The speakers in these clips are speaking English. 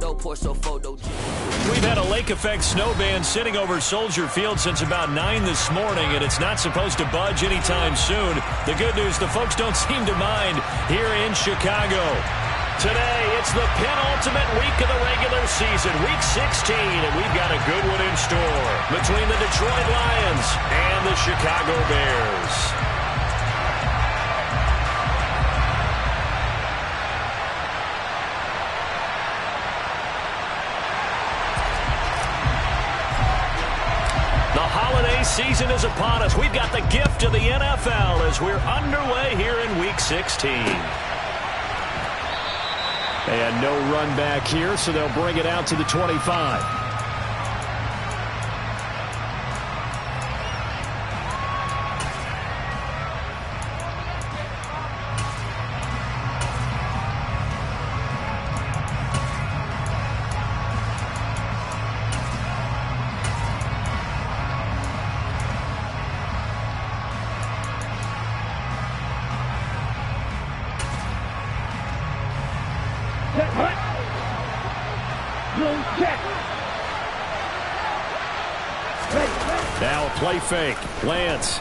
We've had a lake effect snow band sitting over Soldier Field since about 9 this morning, and it's not supposed to budge anytime soon. The good news, the folks don't seem to mind here in Chicago. Today, it's the penultimate week of the regular season, week 16, and we've got a good one in store between the Detroit Lions and the Chicago Bears. Season is upon us. We've got the gift of the NFL as we're underway here in week 16. And no run back here, so they'll bring it out to the 25. Now a play fake. Lance.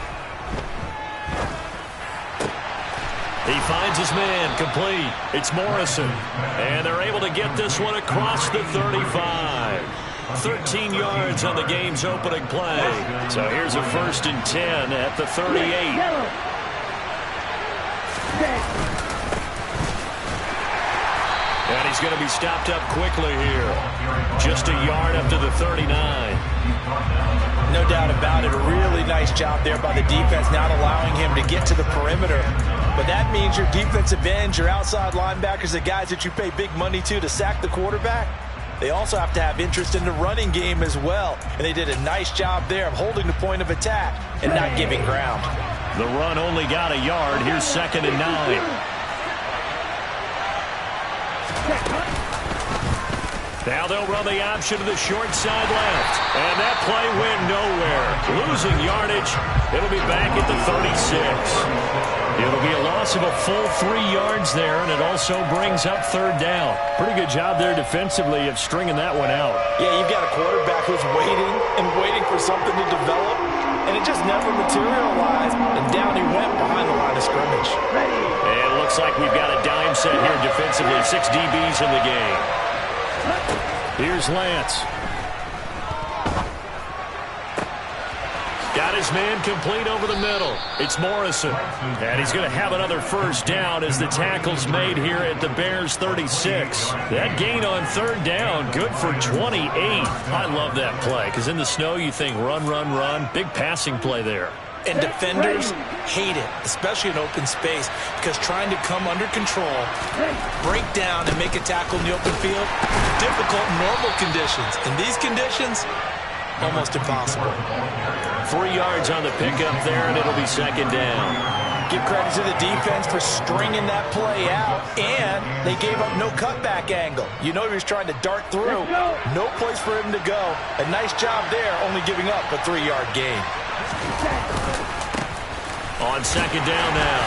He finds his man. Complete. It's Morrison. And they're able to get this one across the 35. 13 yards on the game's opening play. So here's a 1st and 10 at the 38. And he's going to be stopped up quickly here. Just a yard up to the 39. No doubt about it. A really nice job there by the defense, not allowing him to get to the perimeter. But that means your defensive ends, your outside linebackers, the guys that you pay big money to sack the quarterback, they also have to have interest in the running game as well. And they did a nice job there of holding the point of attack and not giving ground. The run only got a yard. Here's 2nd and 9. Now they'll run the option to the short side left. And that play went nowhere. Losing yardage. It'll be back at the 36. It'll be a loss of a full 3 yards there, and it also brings up 3rd down. Pretty good job there defensively of stringing that one out. Yeah, you've got a quarterback who's waiting for something to develop, and it just never materialized, and down he went behind the line of scrimmage. And it looks like we've got a dime set here defensively. 6 DBs in the game. Here's Lance. Got his man complete over the middle. It's Morrison. And he's going to have another 1st down as the tackle's made here at the Bears 36. That gain on 3rd down, good for 28. I love that play because in the snow you think run, run, run. Big passing play there. And defenders hate it, especially in open space, because trying to come under control, break down, and make a tackle in the open field, difficult in normal conditions. In these conditions, almost impossible. 3 yards on the pickup there, and it'll be 2nd down. Give credit to the defense for stringing that play out, and they gave up no cutback angle. You know he was trying to dart through. No place for him to go. A nice job there, only giving up a 3-yard gain. On 2nd down now,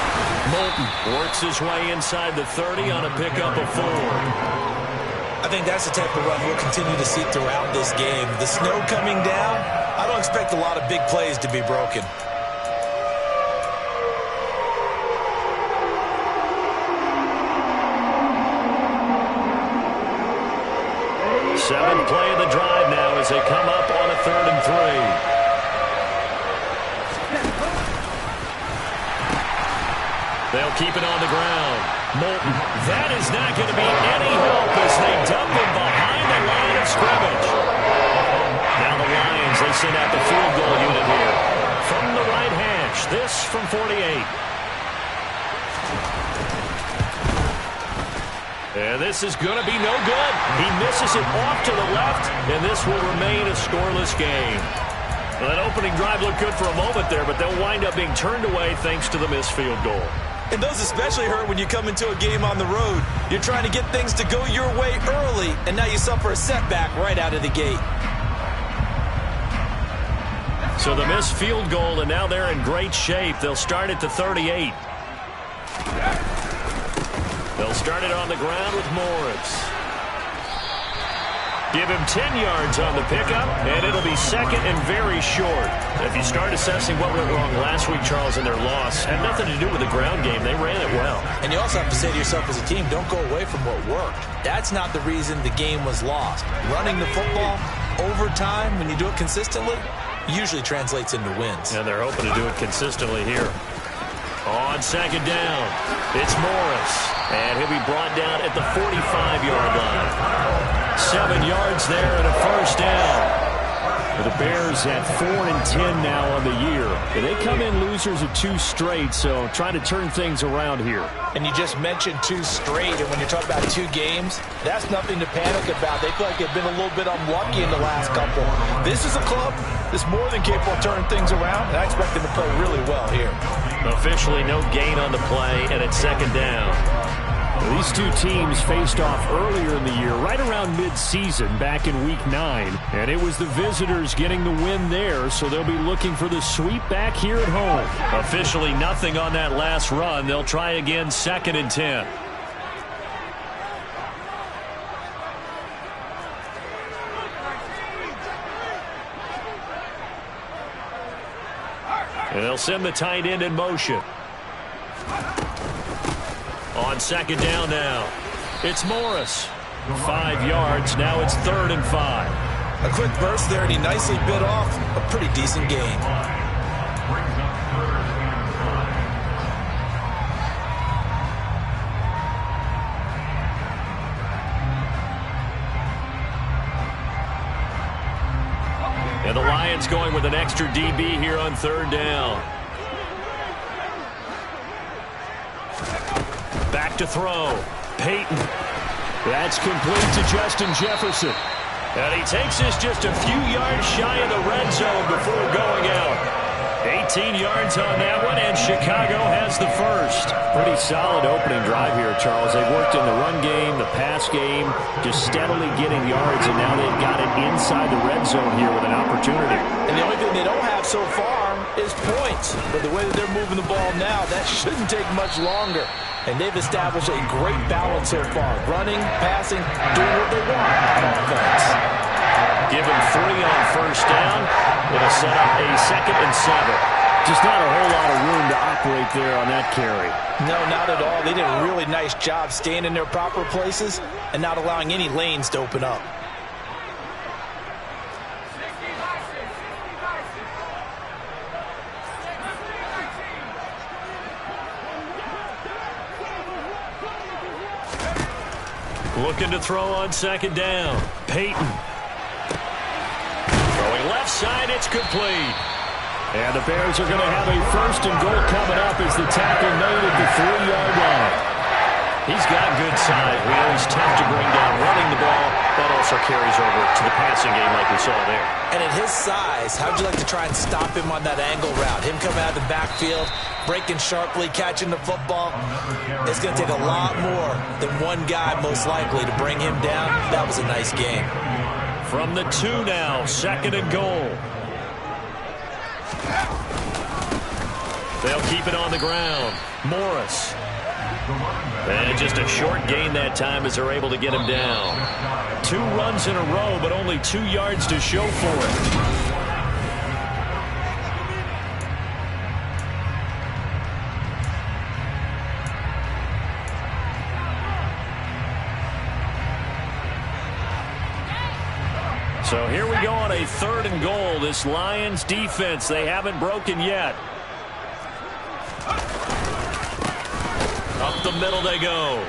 Moulton works his way inside the 30 on a pickup of 4. I think that's the type of run we'll continue to see throughout this game. The snow coming down, I don't expect a lot of big plays to be broken. Seventh play of the drive now as they come up on a 3rd and 3. They'll keep it on the ground. Moulton. That is not going to be any help as they dump him behind the line of scrimmage. Now the Lions, they send out the field goal unit here. From the right hash, this from 48. And this is going to be no good. He misses it off to the left, and this will remain a scoreless game. Well, that opening drive looked good for a moment there, but they'll wind up being turned away thanks to the missed field goal. And those especially hurt when you come into a game on the road. You're trying to get things to go your way early, and now you suffer a setback right out of the gate. So the missed field goal, and now they're in great shape. They'll start at the 38. They'll start it on the ground with Morris. Give him 10 yards on the pickup, and it'll be second and very short. If you start assessing what went wrong last week, Charles, in their loss, had nothing to do with the ground game. They ran it well. And you also have to say to yourself as a team, don't go away from what worked. That's not the reason the game was lost. Running the football over time, when you do it consistently, usually translates into wins. And they're hoping to do it consistently here. On second down, it's Morris. And he'll be brought down at the 45-yard line. 7 yards there and a first down. The Bears at 4-10 now on the year. They come in losers of 2 straight, so trying to turn things around here. And you just mentioned 2 straight, and when you're talking about 2 games, that's nothing to panic about. They feel like they've been a little bit unlucky in the last couple. This is a club that's more than capable of turning things around, and I expect them to play really well here. Officially no gain on the play, and it's second down. These 2 teams faced off earlier in the year, right around mid-season, back in Week 9. And it was the visitors getting the win there, so they'll be looking for the sweep back here at home. Officially nothing on that last run. They'll try again, second and 10. And they'll send the tight end in motion. On second down now, it's Morris. 5 yards, now it's 3rd and 5. A quick burst there, and he nicely bit off a pretty decent gain. And the Lions going with an extra DB here on 3rd down. Back to throw. Peyton. That's complete to Justin Jefferson. And he takes this just a few yards shy of the red zone before going out. 18 yards on that one, and Chicago has the first. Pretty solid opening drive here, Charles. They've worked in the run game, the pass game, just steadily getting yards, and now they've got it inside the red zone here with an opportunity. And the only thing they don't have so far is points. But the way that they're moving the ball now, that shouldn't take much longer. And they've established a great balance so far. Running, passing, doing what they want on offense. Give him 3 on first down. It'll set up a 2nd and 7. Just not a whole lot of room to operate there on that carry. No, not at all. They did a really nice job staying in their proper places and not allowing any lanes to open up. Looking to throw on second down. Peyton. Throwing left side, it's complete. And the Bears are going to have a 1st and goal coming up as the tackle made at the 3-yard line. He's got good size. We know he's tough to bring down running the ball. That also carries over to the passing game like we saw there. And at his size, how'd you like to try and stop him on that angle route? Him coming out of the backfield, breaking sharply, catching the football. It's going to take a lot more than one guy, most likely, to bring him down. That was a nice game. From the 2 now, 2nd and goal. They'll keep it on the ground. Morris. And just a short gain that time as they're able to get him down. 2 runs in a row, but only 2 yards to show for it. So here we go on a 3rd and goal. This Lions defense, they haven't broken yet. Up the middle they go.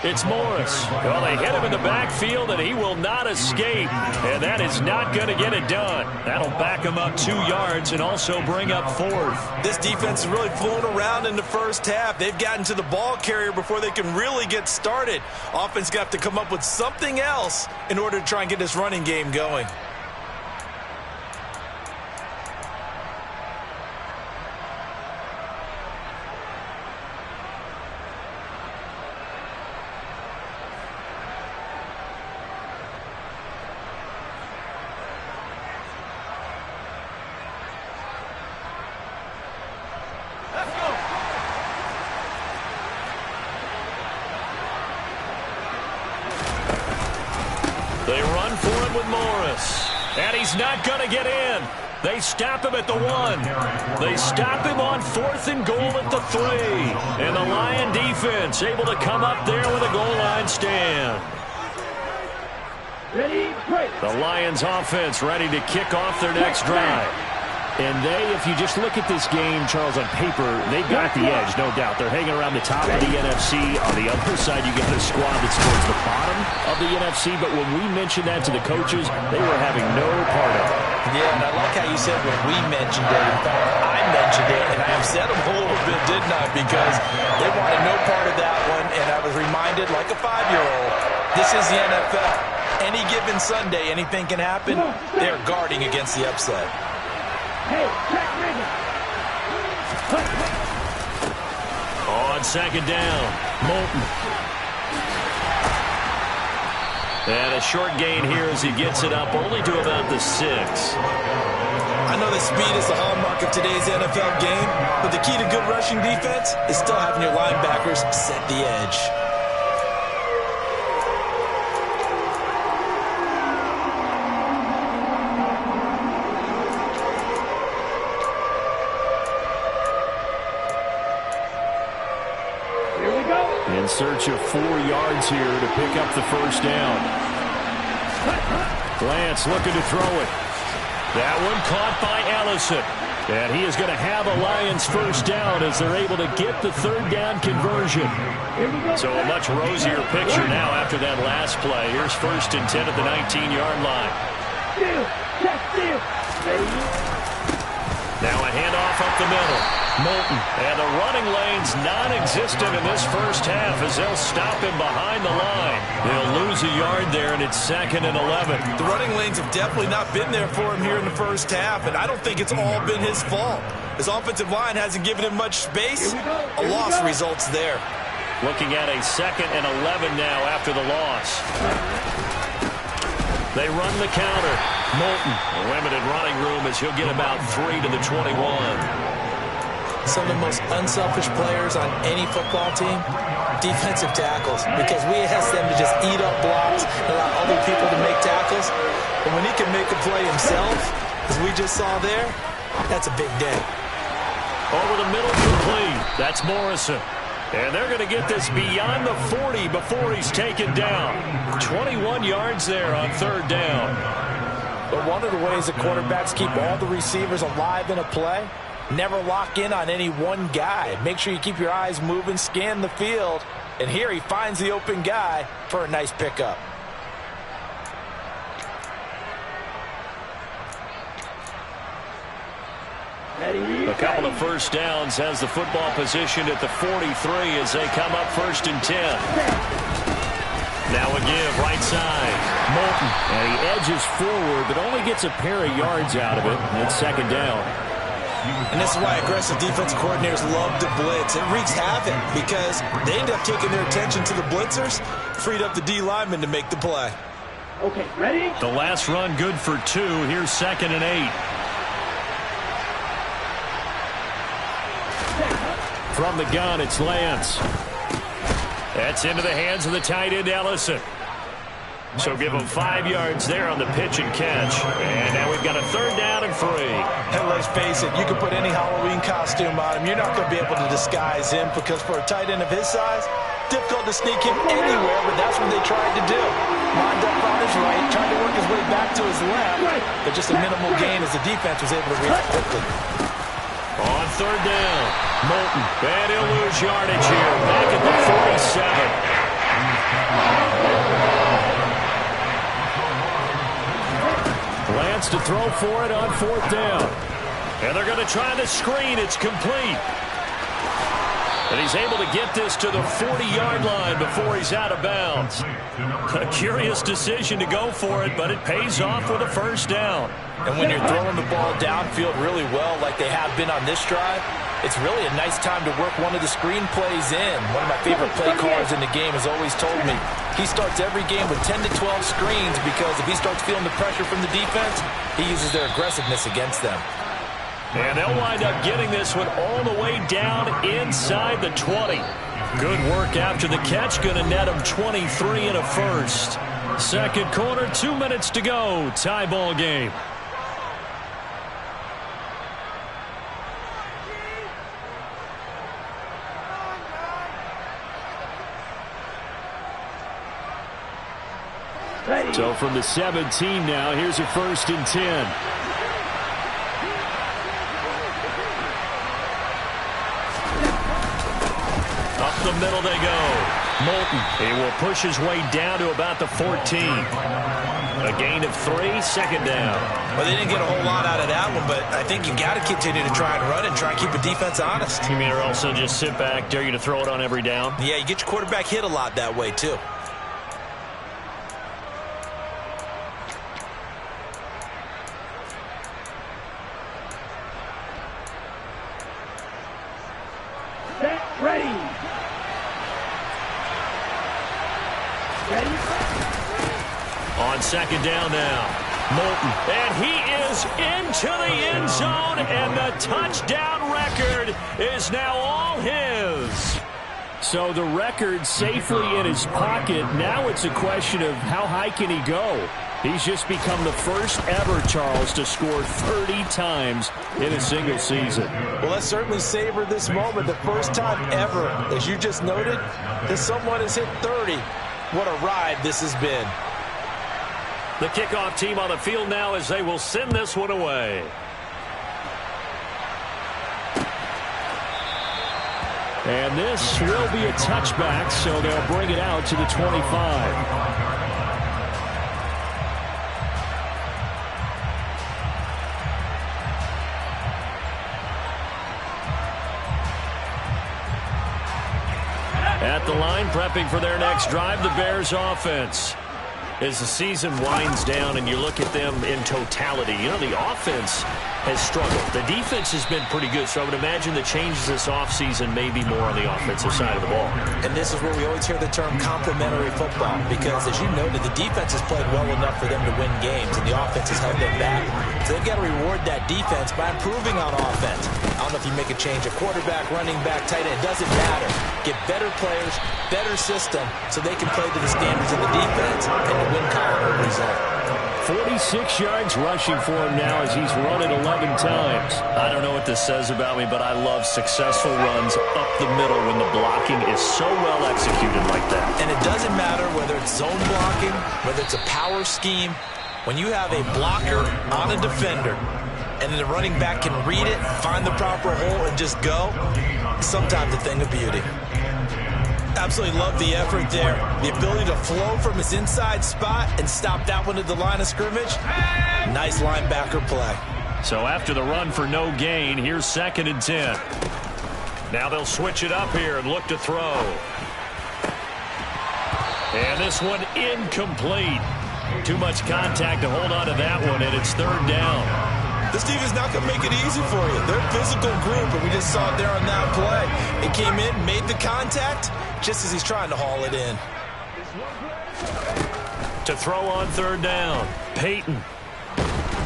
It's Morris. Well, they hit him in the backfield, and he will not escape. And that is not going to get it done. That'll back him up 2 yards and also bring up 4th. This defense is really flown around in the first half. They've gotten to the ball carrier before they can really get started. Offense got to come up with something else in order to try and get this running game going. They run for it with Morris. And he's not going to get in. They stop him at the 1. They stop him on 4th and goal at the 3. And the Lion defense able to come up there with a goal line stand. The Lions offense ready to kick off their next drive. And if you just look at this game, Charles, on paper, they've got the edge, no doubt. They're hanging around the top of the NFC. On the other side, you got a squad that's towards the bottom of the NFC. But when we mentioned that to the coaches, they were having no part of it. Yeah, and I like how you said when we mentioned it. In fact, I mentioned it, and I upset them a little bit, didn't I? Because they wanted no part of that one, and I was reminded, like a 5-year-old, this is the NFL. Any given Sunday, anything can happen. They're guarding against the upset. On 2nd down, Moulton. And a short gain here as he gets it up only to about the 6. I know that speed is the hallmark of today's NFL game, but the key to good rushing defense is still having your linebackers set the edge. In search of 4 yards here to pick up the first down. Lance looking to throw it. That one caught by Ellison. And he is going to have a Lions first down as they're able to get the 3rd down conversion. So a much rosier picture now after that last play. Here's 1st and 10 at the 19-yard line. Now a handoff up the middle. Moulton. And the running lane's non-existent in this first half as they'll stop him behind the line. They'll lose a yard there, and it's 2nd and 11. The running lanes have definitely not been there for him here in the first half, and I don't think it's all been his fault. His offensive line hasn't given him much space. A loss results there. Looking at a 2nd and 11 now after the loss. They run the counter. Moulton, a limited running room as he'll get about 3 to the 21. Some of the most unselfish players on any football team, defensive tackles, because we ask them to just eat up blocks and allow other people to make tackles. But when he can make a play himself, as we just saw there, that's a big day. Over the middle complete. That's Morrison. And they're going to get this beyond the 40 before he's taken down. 21 yards there on 3rd down. But one of the ways that quarterbacks keep all the receivers alive in a play, never lock in on any one guy. Make sure you keep your eyes moving, scan the field. And here he finds the open guy for a nice pickup. A couple of first downs has the football positioned at the 43 as they come up 1st and 10. Now a give right side. Moulton. And he edges forward but only gets a pair of yards out of it. It's 2nd down. And this is why aggressive defensive coordinators love to blitz. It wreaks havoc because they end up taking their attention to the blitzers, freed up the D lineman to make the play. Okay, ready? The last run good for 2. Here's 2nd and 8. From the gun, it's Lance. That's into the hands of the tight end, Ellison. So give him 5 yards there on the pitch and catch. And now we've got a 3rd down and 3. And let's face it, you can put any Halloween costume on him. You're not going to be able to disguise him because for a tight end of his size, difficult to sneak him anywhere, but that's what they tried to do. Lined up on his right, trying to work his way back to his left, but just a minimal gain as the defense was able to react quickly. On 3rd down, Moulton. And he'll lose yardage here. Back at the 47. Lance to throw for it on 4th down. And they're going to try the screen. It's complete. And he's able to get this to the 40-yard line before he's out of bounds. A curious decision to go for it, but it pays off with a 1st down. And when you're throwing the ball downfield really well like they have been on this drive, it's really a nice time to work one of the screen plays in. One of my favorite play callers in the game has always told me he starts every game with 10 to 12 screens because if he starts feeling the pressure from the defense, he uses their aggressiveness against them. And they'll wind up getting this one all the way down inside the 20. Good work after the catch. Going to net them 23 and a 1st. Second quarter, 2 minutes to go. Tie ball game. So from the 17 now, here's a 1st and 10. Up the middle they go. Moulton, he will push his way down to about the 14. A gain of 3, 2nd down. Well, they didn't get a whole lot out of that one, but I think you got to continue to try and run and try and keep the defense honest. You mean or also just sit back, dare you to throw it on every down? Yeah, you get your quarterback hit a lot that way, too. On 2nd down now, Moulton, and he is into the end zone, and the touchdown record is now all his. So the record safely in his pocket. Now it's a question of how high can he go. He's just become the first ever, Charles, to score 30 times in a single season. Well, let's certainly savor this moment. The first time ever, as you just noted, that someone has hit 30. What a ride this has been. The kickoff team on the field now as they will send this one away. And this will be a touchback, so they'll bring it out to the 25. At the line, prepping for their next drive, the Bears offense. As the season winds down and you look at them in totality, you know, the offense has struggled. The defense has been pretty good, so I would imagine the changes this offseason may be more on the offensive side of the ball. And this is where we always hear the term complementary football, because as you noted, the defense has played well enough for them to win games, and the offense has held them back. So they've got to reward that defense by improving on offense. I don't know if you make a change of quarterback, running back, tight end, it doesn't matter. Get better players, better system, so they can play to the standards of the defense and the win column will result. 46 yards rushing for him now as he's run it 11 times. I don't know what this says about me, but I love successful runs up the middle when the blocking is so well executed like that. And it doesn't matter whether it's zone blocking, whether it's a power scheme. When you have a blocker on a defender and then the running back can read it, find the proper hole, and just go, sometimes a thing of beauty. Absolutely love the effort there. The ability to flow from his inside spot and stop that one at the line of scrimmage. Nice linebacker play. So after the run for no gain, here's 2nd and 10. Now they'll switch it up here and look to throw. And this one incomplete. Too much contact to hold on to that one, and it's 3rd down. This team is not going to make it easy for you. They're a physical group, and we just saw it there on that play. It came in, made the contact, just as he's trying to haul it in. To throw on 3rd down, Peyton.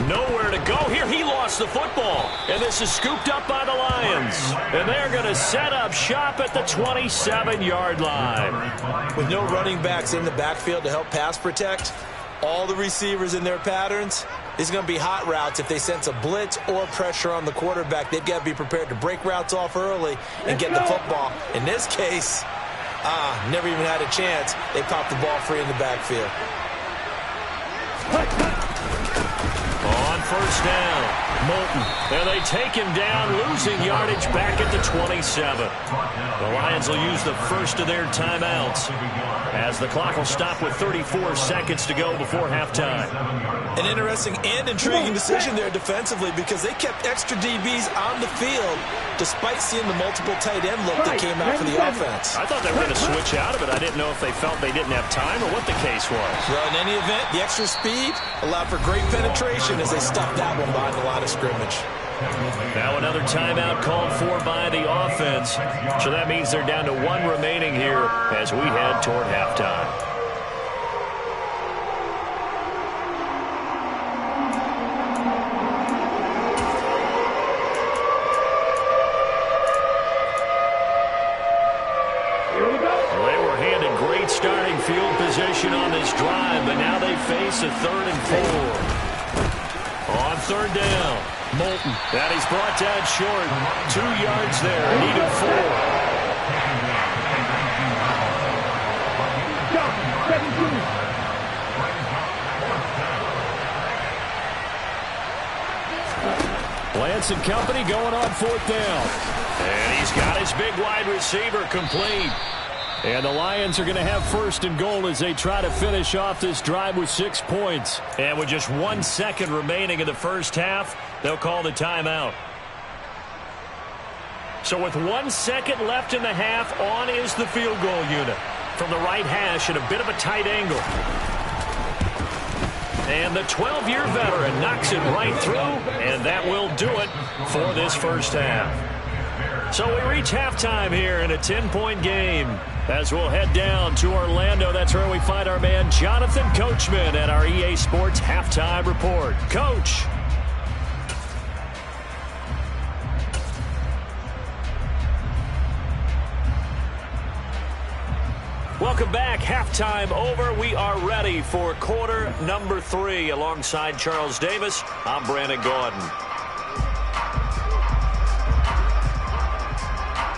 Nowhere to go here. He lost the football, and this is scooped up by the Lions. And they're going to set up shop at the 27-yard line. With no running backs in the backfield to help pass protect, all the receivers in their patterns, it's going to be hot routes. If they sense a blitz or pressure on the quarterback, they've got to be prepared to break routes off early and get the football. In this case, never even had a chance. They popped the ball free in the backfield. On 1st down, Moulton. And they take him down, losing yardage back at the 27. The Lions will use the first of their timeouts as the clock will stop with 34 seconds to go before halftime. An interesting and intriguing decision there defensively, because they kept extra DBs on the field despite seeing the multiple tight end look that came out for the offense. I thought they were going to switch out of it. I didn't know if they felt they didn't have time or what the case was. Well, in any event, the extra speed allowed for great penetration as they stuffed that one behind the line of scrimmage. Now another timeout called for by the offense. So that means they're down to 1 remaining here as we head toward halftime. Here we go. Well, they were handed great starting scoring field position on this drive, but now they face a 3rd and 4. On 3rd down, Moulton. And he's brought down short. 2 yards there. Needed 4. Lance and company going on 4th down. And he's got his big wide receiver complete. And the Lions are going to have 1st and goal as they try to finish off this drive with 6 points. And with just 1 second remaining in the first half, they'll call the timeout. So with 1 second left in the half, on is the field goal unit. From the right hash at a bit of a tight angle. And the 12-year veteran knocks it right through, and that will do it for this first half. So we reach halftime here in a 10-point game. As we'll head down to Orlando, that's where we find our man Jonathan Coachman at our EA Sports Halftime Report. Coach. Welcome back. Halftime over. We are ready for quarter number 3. Alongside Charles Davis, I'm Brandon Gordon.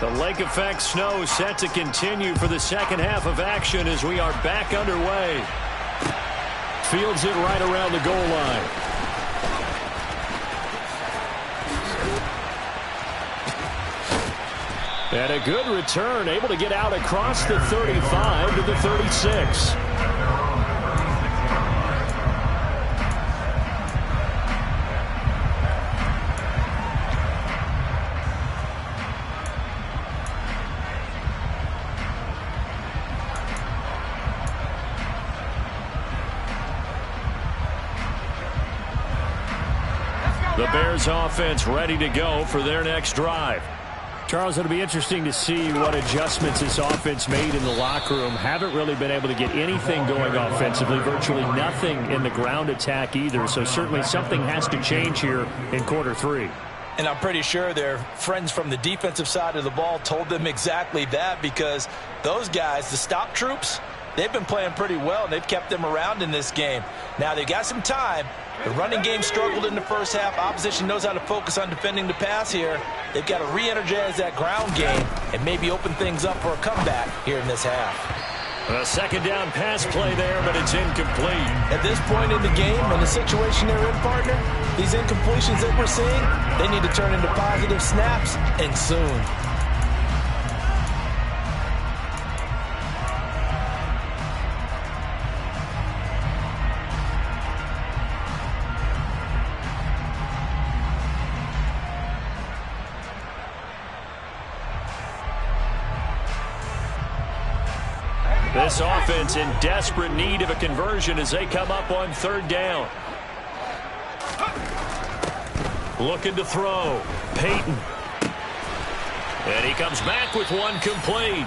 The lake effect snow set to continue for the second half of action as we are back underway. Fields it right around the goal line. And a good return, able to get out across the 35 to the 36. The Bears offense ready to go for their next drive. Charles, it'll be interesting to see what adjustments this offense made in the locker room. Haven't really been able to get anything going offensively, virtually nothing in the ground attack either. So certainly something has to change here in quarter 3. And I'm pretty sure their friends from the defensive side of the ball told them exactly that, because those guys, the stop troops, they've been playing pretty well, and they've kept them around in this game. Now, they've got some time. The running game struggled in the first half. Opposition knows how to focus on defending the pass here. They've got to re-energize that ground game and maybe open things up for a comeback here in this half. A second down pass play there, but it's incomplete. At this point in the game and the situation they're in, partner, these incompletions that we're seeing, they need to turn into positive snaps, and soon. This offense in desperate need of a conversion as they come up on 3rd down. Looking to throw. Peyton. And he comes back with one complete.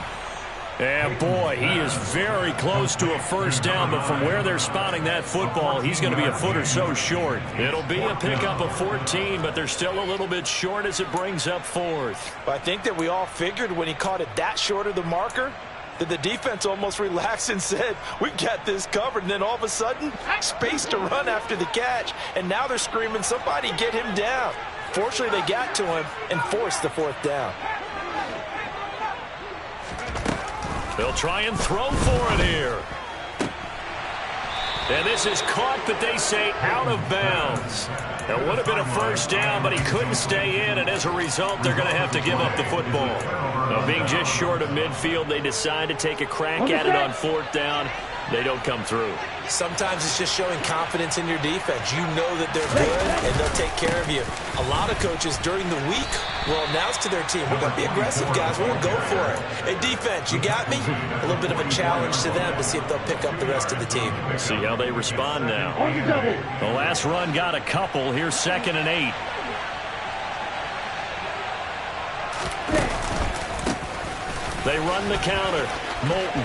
And boy, he is very close to a first down, but from where they're spotting that football, he's going to be a foot or so short. It'll be a pickup of 14, but they're still a little bit short as it brings up 4th. I think that we all figured when he caught it that short of the marker, that the defense almost relaxed and said, we've got this covered. And then all of a sudden, space to run after the catch. And now they're screaming, somebody get him down. Fortunately, they got to him and forced the 4th down. They'll try and throw for it here. And this is caught, but they say out of bounds. It would have been a first down, but he couldn't stay in, and as a result, they're going to have to give up the football. Now, being just short of midfield, they decide to take a crack at it on 4th down. They don't come through. Sometimes it's just showing confidence in your defense. You know that they're good, and they'll take care of you. A lot of coaches during the week will announce to their team, we're going to be aggressive, guys. We're going to go for it. Hey, defense, you got me? A little bit of a challenge to them to see if they'll pick up the rest of the team. See how they respond now. The last run got a couple. Here's 2nd and 8. They run the counter. Moulton.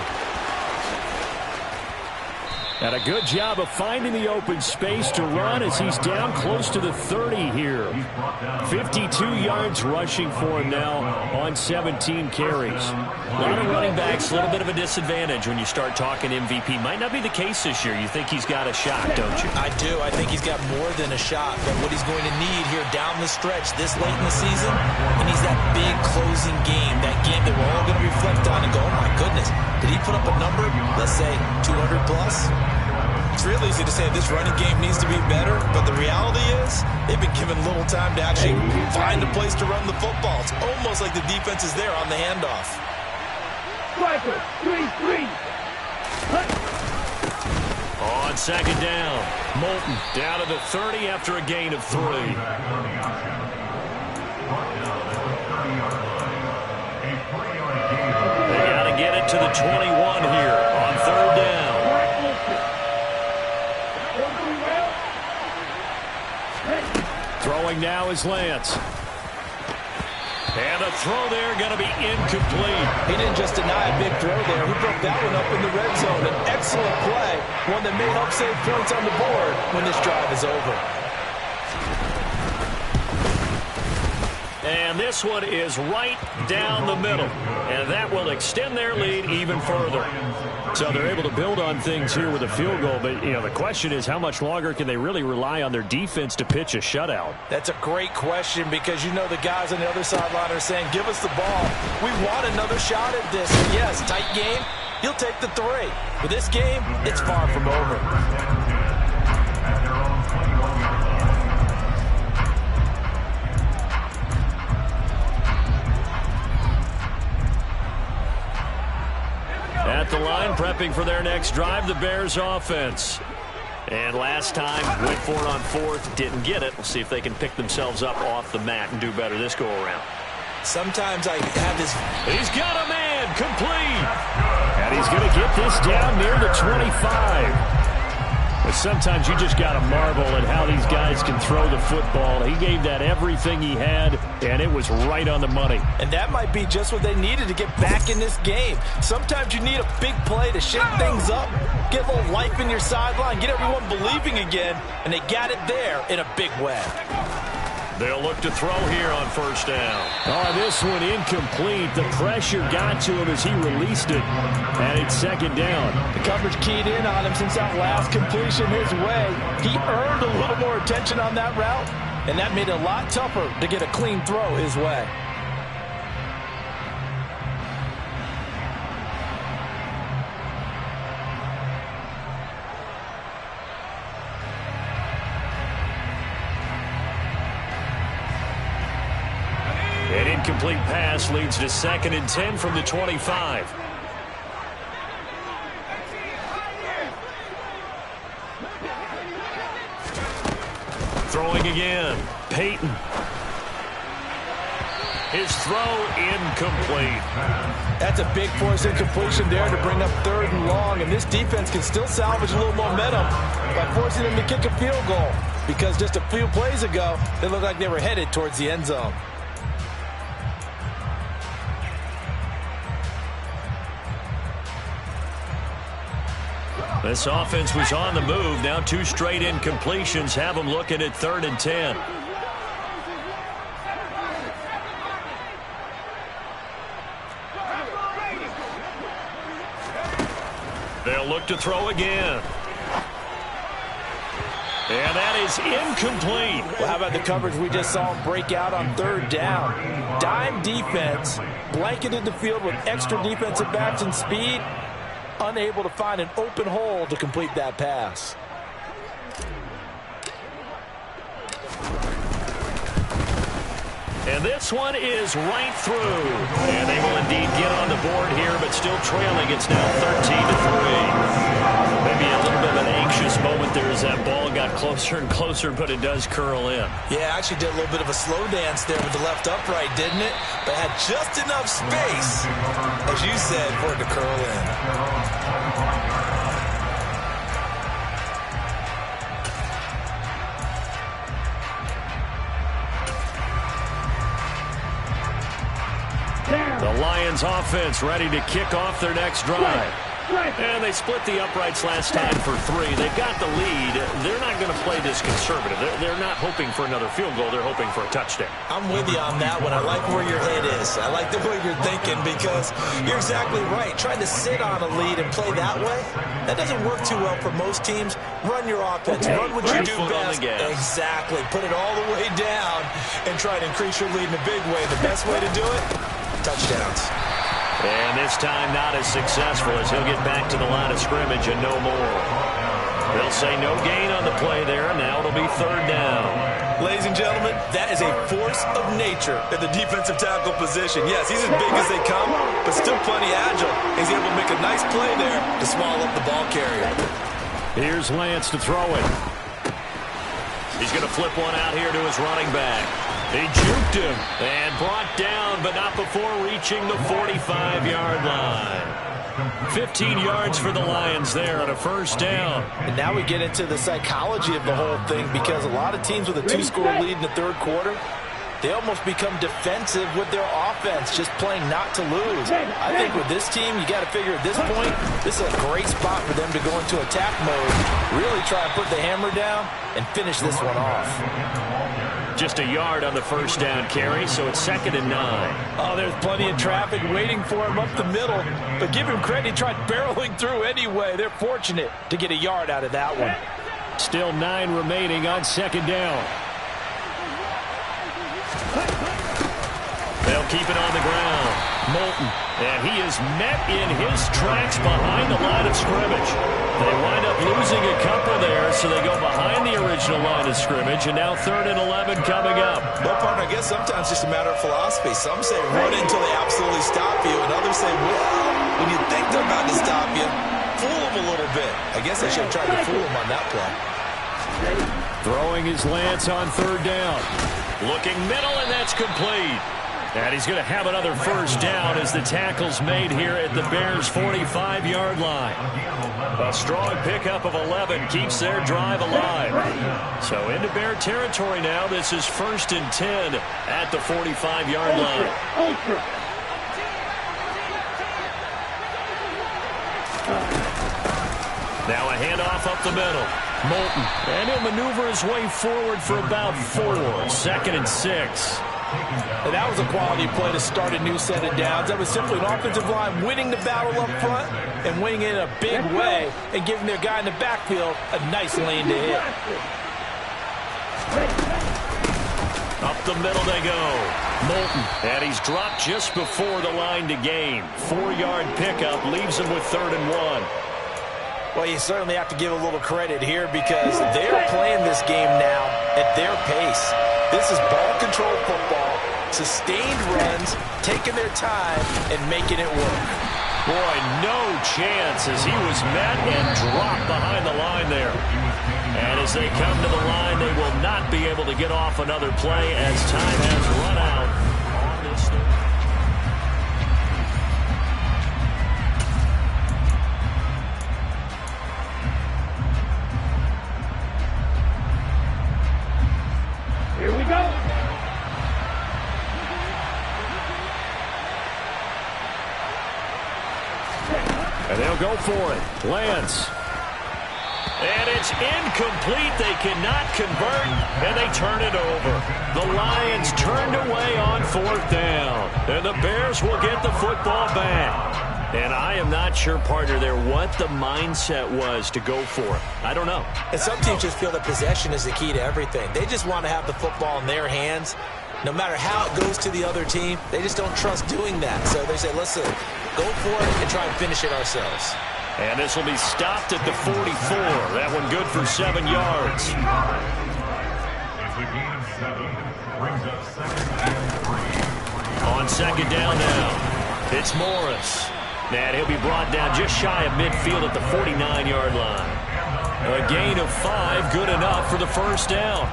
And a good job of finding the open space to run as he's down close to the 30 here. 52 yards rushing for him now on 17 carries. A lot of running backs, a little bit of a disadvantage when you start talking MVP. Might not be the case this year. You think he's got a shot, don't you? I do. I think he's got more than a shot. But what he's going to need here down the stretch this late in the season, he needs that big closing game, that game that we're all going to reflect on and go, oh, my goodness, did he put up a number, let's say, 200 plus? It's real easy to say this running game needs to be better, but the reality is they've been given little time to actually find a place to run the football. It's almost like the defense is there on the handoff. Striker, 3-3. On second down, Moulton down to the 30 after a gain of 3. They got to get it to the 21 here on third down. Throwing now is Lance. And a throw there going to be incomplete. He didn't just deny a big throw there. He broke that one up in the red zone. An excellent play, one that may help save points on the board when this drive is over. And this one is right down the middle. And that will extend their lead even further. So they're able to build on things here with a field goal. But, the question is how much longer can they really rely on their defense to pitch a shutout? That's a great question because the guys on the other sideline are saying, give us the ball. We want another shot at this. And yes, tight game, he'll take the 3. But this game, it's far from over. At the line, prepping for their next drive, the Bears offense. And last time, went for it on 4th, didn't get it. We'll see if they can pick themselves up off the mat and do better this go-around. Sometimes I have this. He's got a man, complete. And he's going to get this down near the 25. But sometimes you just got to marvel at how these guys can throw the football. He gave that everything he had, and it was right on the money. And that might be just what they needed to get back in this game. Sometimes you need a big play to shake things up, get a little life in your sideline, get everyone believing again, and they got it there in a big way. They'll look to throw here on first down. Oh, this one incomplete. The pressure got to him as he released it. And it's second down. The coverage keyed in on him since that last completion his way. He earned a little more attention on that route, and that made it a lot tougher to get a clean throw his way. An incomplete pass leads to 2nd and 10 from the 25. Throwing again. Peyton. His throw incomplete. That's a big force incompletion there to bring up 3rd and long, and this defense can still salvage a little momentum by forcing them to kick a field goal because just a few plays ago, they looked like they were headed towards the end zone. This offense was on the move. Now 2 straight incompletions have them looking at 3rd and 10. They'll look to throw again. And that is incomplete. Well, how about the coverage we just saw break out on 3rd down? Dime defense, blanketed the field with extra defensive backs and speed, unable to find an open hole to complete that pass. And this one is right through. And they will indeed get on the board here, but still trailing. It's now 13-3. Maybe a little bit of an anxious moment there as that ball got closer and closer, but it does curl in. Yeah, actually did a little bit of a slow dance there with the left upright, didn't it? But had just enough space, as you said, for it to curl in. The Lions offense ready to kick off their next drive. And they split the uprights last time for 3. They've got the lead. They're not going to play this conservative. They're not hoping for another field goal. They're hoping for a touchdown. I'm with you on that one. I like where your head is. I like the way you're thinking because you're exactly right. Trying to sit on a lead and play that way, that doesn't work too well for most teams. Run your offense. Run what you do best. Exactly. Put it all the way down and try to increase your lead in a big way. The best way to do it, touchdowns. And this time not as successful as he'll get back to the line of scrimmage and no more. They'll say no gain on the play there, and now it'll be 3rd down. Ladies and gentlemen, that is a force of nature in the defensive tackle position. Yes, he's as big as they come, but still plenty agile. He's able to make a nice play there to swallow up the ball carrier. Here's Lance to throw it. He's going to flip one out here to his running back. He juked him and brought down, but not before reaching the 45-yard line. 15 yards for the Lions there on a 1st down. And now we get into the psychology of the whole thing because a lot of teams with a 2-score lead in the 3rd quarter, they almost become defensive with their offense, just playing not to lose. I think with this team, you got to figure at this point, this is a great spot for them to go into attack mode, really try and put the hammer down and finish this one off. Just a yard on the 1st down carry, so it's 2nd and 9. Oh, there's plenty of traffic waiting for him up the middle, but give him credit, he tried barreling through anyway. They're fortunate to get a yard out of that one. Still 9 remaining on 2nd down. They'll keep it on the ground. Moulton, and he is met in his tracks behind the line of scrimmage. They wind up losing a couple there, so they go behind the original line of scrimmage, and now 3rd and 11 coming up. Well, partner, I guess sometimes it's just a matter of philosophy. Some say run until they absolutely stop you, and others say, well, when you think they're about to stop you, fool them a little bit. I guess I should have tried to fool them on that play. Throwing his Lance on 3rd down. Looking middle, and that's complete. And he's going to have another 1st down as the tackle's made here at the Bears' 45-yard line. A strong pickup of 11 keeps their drive alive. So into Bear territory now. This is 1st and 10 at the 45-yard line. Now a handoff up the middle. Moulton, and he'll maneuver his way forward for about 4. 2nd and 6. And that was a quality play to start a new set of downs. That was simply an offensive line winning the battle up front and winning it in a big way and giving their guy in the backfield a nice lane to hit. Up the middle they go. Moulton, and he's dropped just before the line to gain. 4-yard pickup leaves him with 3rd and 1. Well, you certainly have to give a little credit here because they're playing this game now at their pace. This is ball control football, sustained runs, taking their time, and making it work. Boy, no chance as he was met and dropped behind the line there. And as they come to the line, they will not be able to get off another play as time has run out on this thing. Here we go. And they'll go for it. Lance. And it's incomplete. They cannot convert, and they turn it over. The Lions turned away on 4th down, and the Bears will get the football back. And I am not sure, partner, there what the mindset was to go for it. I don't know. And some teams just feel that possession is the key to everything. They just want to have the football in their hands. No matter how it goes to the other team, they just don't trust doing that. So they say, listen, go for it and try and finish it ourselves. And this will be stopped at the 44. That one good for 7 yards. On 2nd down now, it's Morris. And he'll be brought down just shy of midfield at the 49-yard line. A gain of 5, good enough for the 1st down.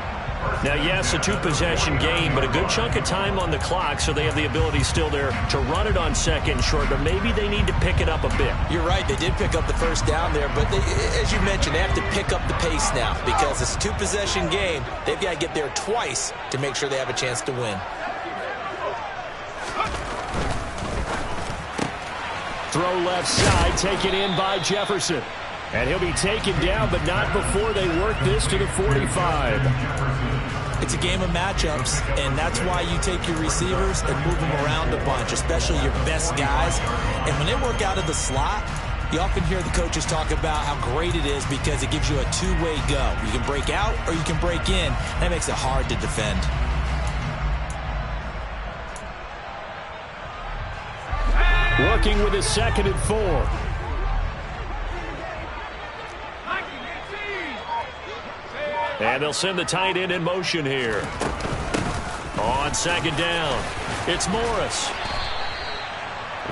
Now, yes, a 2-possession game, but a good chunk of time on the clock, so they have the ability still there to run it on 2nd and short, but maybe they need to pick it up a bit. You're right, they did pick up the 1st down there, but they, as you mentioned, they have to pick up the pace now because it's a 2-possession game. They've got to get there twice to make sure they have a chance to win. Throw left side, taken in by Jefferson. And he'll be taken down, but not before they work this to the 45. It's a game of matchups, and that's why you take your receivers and move them around a bunch, especially your best guys. And when they work out of the slot, you often hear the coaches talk about how great it is because it gives you a two-way go. You can break out or you can break in. That makes it hard to defend. Working with a 2nd and 4. And they'll send the tight end in motion here. On 2nd down, it's Morris.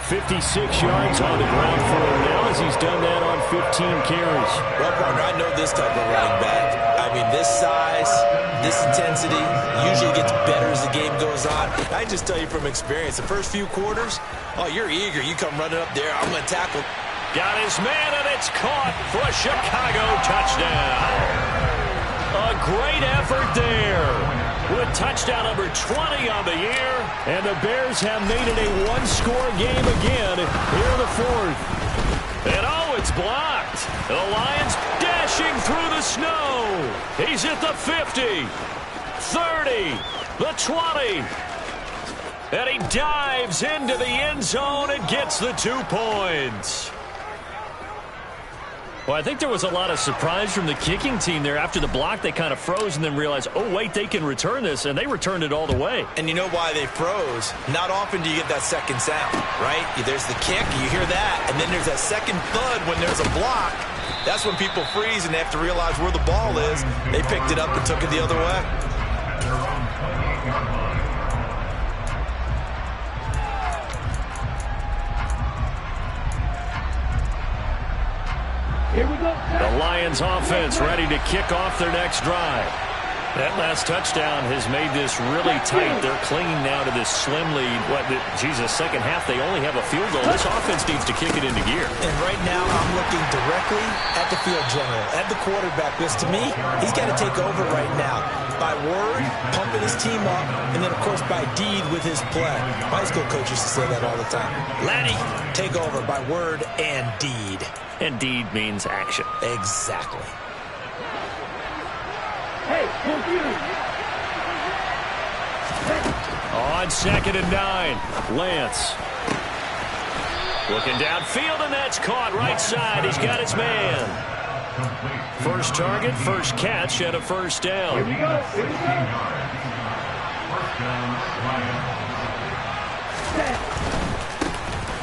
56 yards on the ground for him now as he's done that on 15 carries. Well, partner, I know this type of running back. I mean, this size, this intensity usually gets better as the game goes on. I just tell you from experience, the first few quarters, oh, you're eager. You come running up there, I'm going to tackle. Got his man, and it's caught for a Chicago touchdown. A great effort there with touchdown number 20 on the year. And the Bears have made it a one-score game again here in the 4th. And oh, it's blocked. The Lions dashing through the snow. He's at the 50, 30, the 20. And he dives into the end zone and gets the 2 points. Well, I think there was a lot of surprise from the kicking team there. After the block, they kind of froze and then realized, oh, wait, they can return this, and they returned it all the way. And you know why they froze? Not often do you get that second sound, right? There's the kick, you hear that, and then there's that second thud when there's a block. That's when people freeze and they have to realize where the ball is. They picked it up and took it the other way. Here we go. The Lions offense ready to kick off their next drive. That last touchdown has made this really tight. They're clinging now to this slim lead. Second half, they only have a field goal. This offense needs to kick it into gear. And right now, I'm looking directly at the field general, at the quarterback, because to me, he's got to take over right now. By word, pumping his team up, and then, of course, by deed with his play. My high school coach used to say that all the time. Laddie, take over by word and deed. And deed means action. Exactly. Hey, On 2nd and 9, Lance. Looking downfield, and that's caught right side. He's got his man. First target, first catch, and a first down. Here we go. Here we go.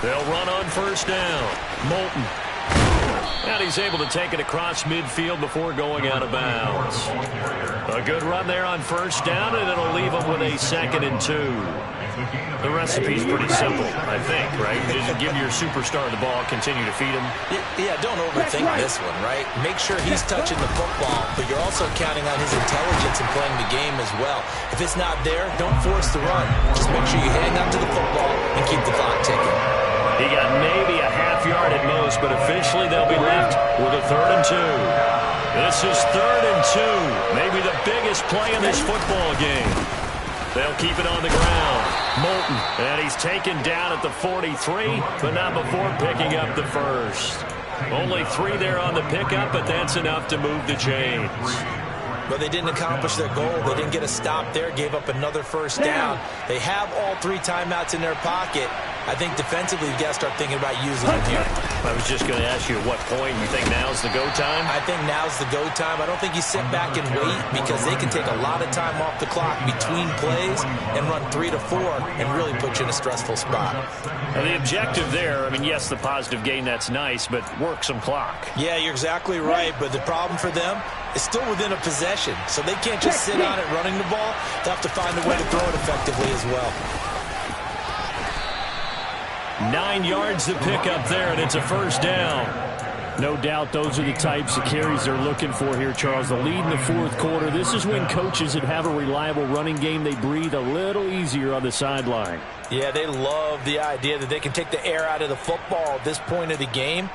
They'll run on first down. Moulton. And he's able to take it across midfield before going out of bounds. A good run there on first down, and it'll leave him with a 2nd and 2. The recipe's pretty simple, I think, right? Just give your superstar the ball, continue to feed him. Yeah, don't overthink this one, right? Make sure he's touching the football, but you're also counting on his intelligence in playing the game as well. If it's not there, don't force the run. Just make sure you hang on to the football and keep the clock ticking. He got maybe a half yard at most, but officially they'll be left with a 3rd and 2. This is 3rd and 2. Maybe the biggest play in this football game. They'll keep it on the ground. Moulton, and he's taken down at the 43, but not before picking up the first. Only 3 there on the pickup, but that's enough to move the chains. But they didn't accomplish their goal. They didn't get a stop there, gave up another first down. They have all 3 timeouts in their pocket. I think defensively, you've got to start thinking about using them here. I was just going to ask you at what point you think now's the go time? I think now's the go time. I don't think you sit back and wait because they can take a lot of time off the clock between plays and run 3 to 4 and really put you in a stressful spot. Now the objective there, I mean, yes, the positive gain, that's nice, but work some clock. Yeah, you're exactly right, but the problem for them is still within a possession, so they can't just sit on it running the ball. They have to find a way to throw it effectively as well. 9 yards to pick up there, and it's a first down. No doubt those are the types of carries they're looking for here, Charles. The lead in the 4th quarter. This is when coaches that have a reliable running game, they breathe a little easier on the sideline. Yeah, they love the idea that they can take the air out of the football at this point of the game.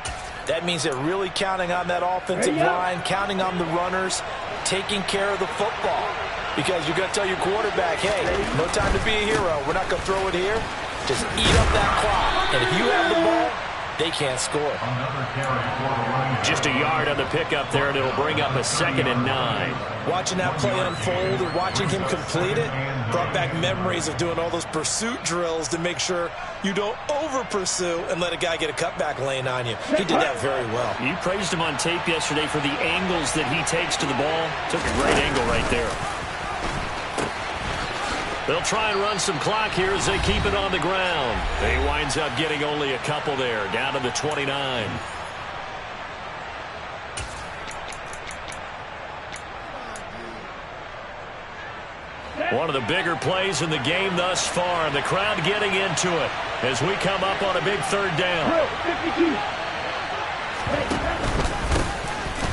That means they're really counting on that offensive line, counting on the runners, taking care of the football. Because you're going to tell your quarterback, hey, no time to be a hero. We're not going to throw it here. Just eat up that clock. And if you have the ball, they can't score. Just a yard on the pickup there, and it'll bring up a 2nd and 9. Watching that play unfold and watching him complete it brought back memories of doing all those pursuit drills to make sure you don't over-pursue and let a guy get a cutback lane on you. He did that very well. You praised him on tape yesterday for the angles that he takes to the ball. Took a great angle right there. They'll try and run some clock here as they keep it on the ground. He winds up getting only a couple there, down to the 29. One of the bigger plays in the game thus far, and the crowd getting into it as we come up on a big 3rd down.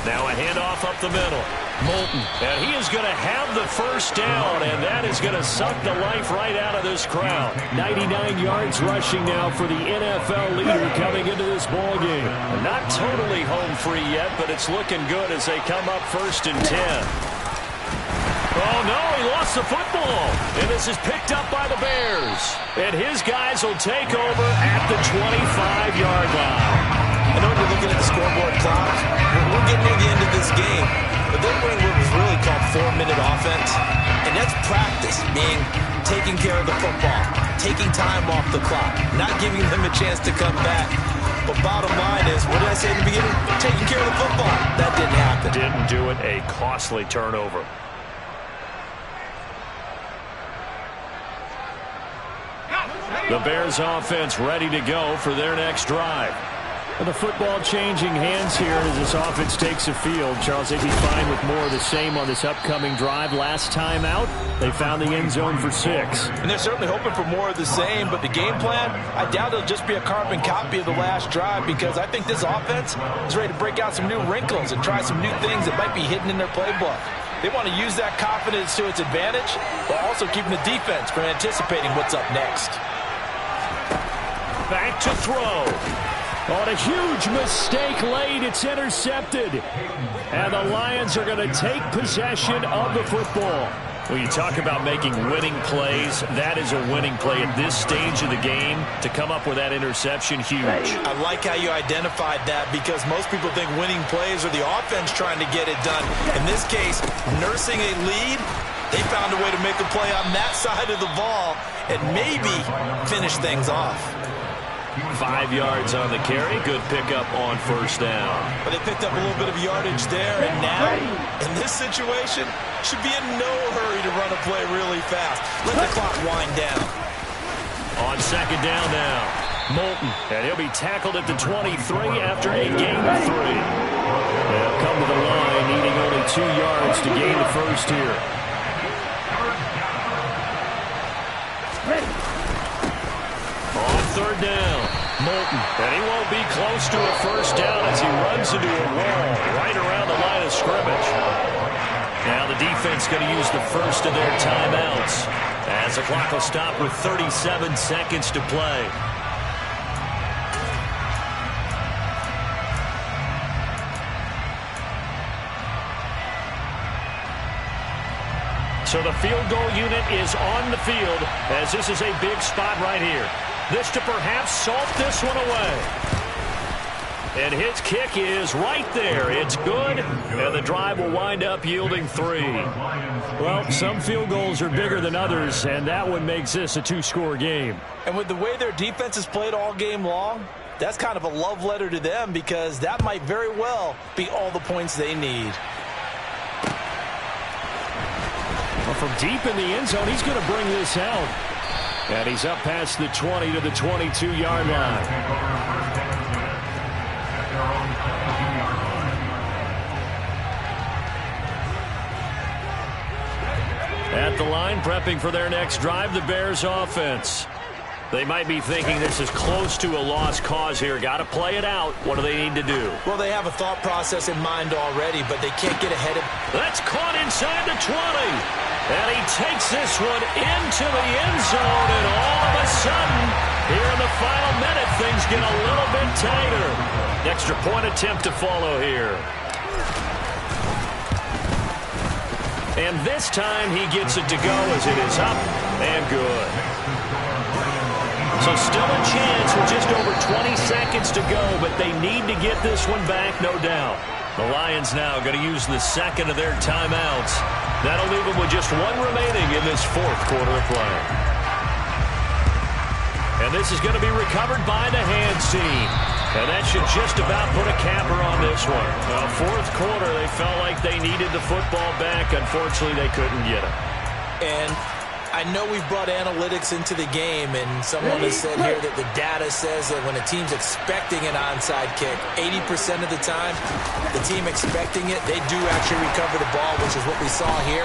Now a handoff up the middle. Moulton, and he is going to have the 1st down, and that is going to suck the life right out of this crowd. 99 yards rushing now for the NFL leader coming into this ball game. Not totally home free yet, but it's looking good as they come up 1st and 10. Oh, no, he lost the football, and this is picked up by the Bears. And his guys will take over at the 25-yard line. I know when you're looking at the scoreboard clock, we're getting near the end of this game. But they're running what was really called 4-minute offense. And that's practice, being taking care of the football, taking time off the clock, not giving them a chance to come back. But bottom line is, what did I say in the beginning? Taking care of the football. That didn't happen. Didn't do it. A costly turnover. The Bears offense ready to go for their next drive. The football changing hands here as this offense takes the field. Charles, they'd be fine with more of the same on this upcoming drive. Last time out, they found the end zone for 6. And they're certainly hoping for more of the same, but the game plan, I doubt it'll just be a carbon copy of the last drive, because I think this offense is ready to break out some new wrinkles and try some new things that might be hidden in their playbook. They want to use that confidence to its advantage, while also keeping the defense from anticipating what's up next. Back to throw. On a huge mistake late, it's intercepted. And the Lions are going to take possession of the football. When you talk about making winning plays, that is a winning play at this stage of the game. To come up with that interception, huge. I like how you identified that, because most people think winning plays are the offense trying to get it done. In this case, nursing a lead, they found a way to make a play on that side of the ball and maybe finish things off. 5 yards on the carry. Good pickup on 1st down. But they picked up a little bit of yardage there, and now, in this situation, should be in no hurry to run a play really fast. Let the clock wind down. On 2nd down now, Moulton, and he'll be tackled at the 23 after a gain of 3. They'll come to the line, needing only 2 yards to gain the 1st here. On 3rd down, Moulton, and he won't be close to a 1st down as he runs into a wall right around the line of scrimmage. Now the defense going to use the first of their timeouts as the clock will stop with 37 seconds to play. So the field goal unit is on the field as this is a big spot right here. This to perhaps salt this one away. And his kick is right there. It's good, and the drive will wind up yielding 3. Well, some field goals are bigger than others, and that one makes this a 2-score game. And with the way their defense has played all game long, that's kind of a love letter to them, because that might very well be all the points they need. Well, from deep in the end zone, he's going to bring this out. And he's up past the 20 to the 22-yard line. At the line, prepping for their next drive, the Bears offense. They might be thinking this is close to a lost cause here. Got to play it out. What do they need to do? Well, they have a thought process in mind already, but they can't get ahead of it. That's caught inside the 20. And he takes this one into the end zone, and all of a sudden, here in the final minute, things get a little bit tighter. Extra point attempt to follow here. And this time he gets it to go as it is up and good. So still a chance with just over 20 seconds to go, but they need to get this one back, no doubt. The Lions now going to use the second of their timeouts. That'll leave them with just one remaining in this fourth quarter of play. And this is going to be recovered by the hands team. And that should just about put a capper on this one. Fourth quarter, they felt like they needed the football back. Unfortunately, they couldn't get it. And I know we've brought analytics into the game, and someone has said here that the data says that when a team's expecting an onside kick, 80% of the time, the team expecting it, they do actually recover the ball, which is what we saw here.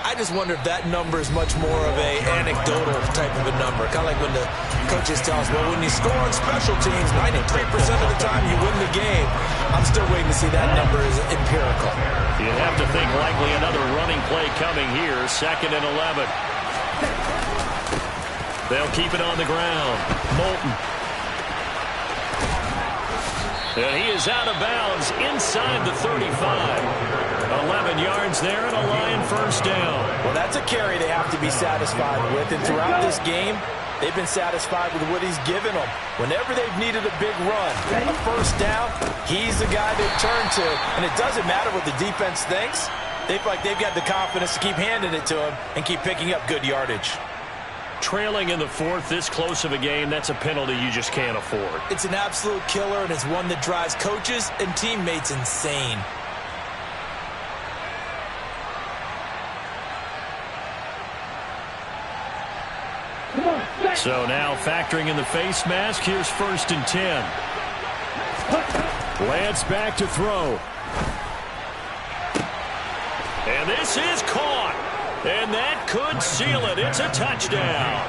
I just wonder if that number is much more of a anecdotal type of a number. Kind of like when the coaches tell us, well, when you score on special teams, 93% of the time you win the game. I'm still waiting to see that number is empirical. You'd have to think likely another running play coming here, 2nd and 11. They'll keep it on the ground. Moulton. And he is out of bounds inside the 35. 11 yards there and a Lion first down. Well, that's a carry they have to be satisfied with. And throughout this game, they've been satisfied with what he's given them. Whenever they've needed a big run, a first down, he's the guy they turn to. And it doesn't matter what the defense thinks. They feel like they've got the confidence to keep handing it to him and keep picking up good yardage. Trailing in the fourth, this close of a game, that's a penalty you just can't afford. It's an absolute killer, and it's one that drives coaches and teammates insane. So now factoring in the face mask, here's 1st and 10. Lance back to throw. And this is caught. And that could seal it. It's a touchdown.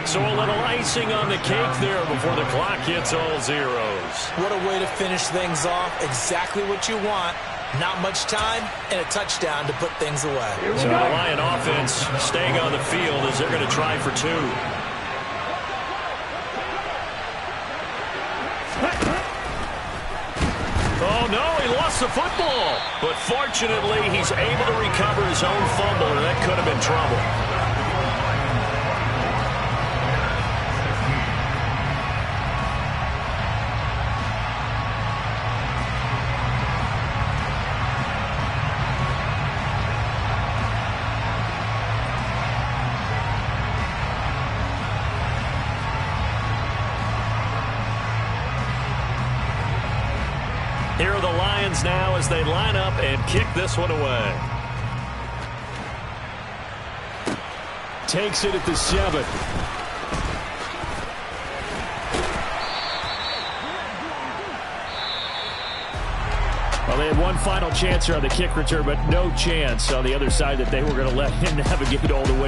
So a little icing on the cake there before the clock hits all zeros. What a way to finish things off. Exactly what you want. Not much time and a touchdown to put things away. So the Lion offense staying on the field as they're going to try for 2. Oh, no, he lost the football. But fortunately, he's able to recover his own fumble, and that could have been trouble. Here are the Lions now as they line up and kick this one away. Takes it at the 7. Well, they had one final chance here on the kick return, but no chance on the other side that they were going to let him navigate all the way